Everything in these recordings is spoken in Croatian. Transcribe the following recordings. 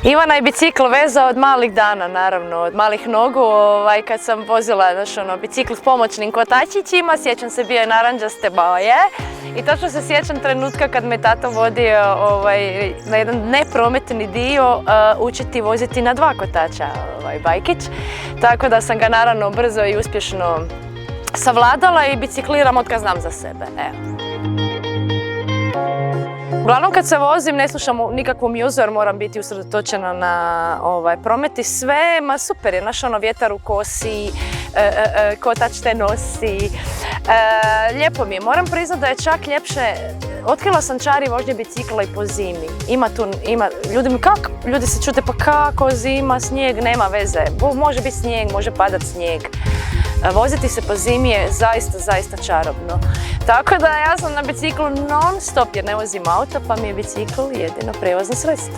Ivana je bicikl vezao od malih dana, naravno, od malih nogu, kad sam vozila bicikl s pomoćnim kotačićima, sjećam se bio je naranđaste boje i točno se sjećam trenutka kad me tato vodio na jedan neprometni dio učiti voziti na 2 kotača bajkić, tako da sam ga naravno brzo i uspješno savladala i bicikliram od kad znam za sebe. Uglavnom kad se vozim ne slušam nikakvu muzu jer moram biti usredotočena na promet i sve, ma super je, vjetar u kosi, kotač te nosi, lijepo mi je. Moram priznati da je čak ljepše, otkrila sam čari vožnje bicikla i po zimi. Ljudi se čute pa kako zima, snijeg, nema veze, može biti snijeg, može padat snijeg. Voziti se po zimi je zaista čarobno. Tako da ja sam na biciklu non stop jer ne vozim auto pa mi je bicikl jedino prijevozno sredstvo.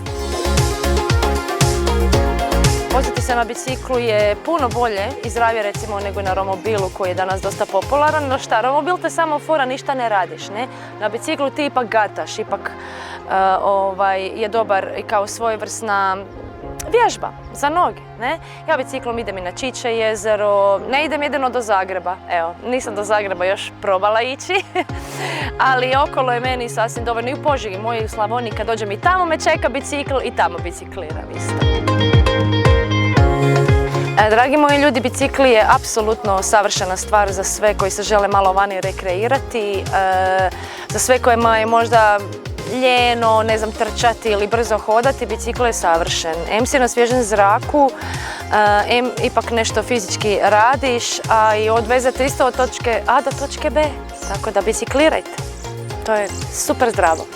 Voziti se na biciklu je puno bolje i zdravije recimo nego na romobilu koji je danas dosta popularan. No šta, romobil te samo fura, ništa ne radiš, ne? Na biciklu ti ipak gataš, ipak je dobar i kao svojevrsna vježba za noge, ne? Ja biciklom idem i na Čiče jezero, ne idem jedino do Zagreba, evo, nisam do Zagreba još probala ići, ali okolo je meni sasvim dovoljno i u Požegi, moji u Slavoniji, kad dođem i tamo me čeka bicikl i tamo bicikliram isto. Dragi moji ljudi, bicikli je apsolutno savršena stvar za sve koji se žele malo vani rekreirati, za sve kojima je možda ljeno, ne znam, trčati ili brzo hodati, bicikl je savršen. Em si na svježem zraku, em ipak nešto fizički radiš, a i odvezete isto od točke A do točke B. Tako da biciklirajte. To je super zdravo.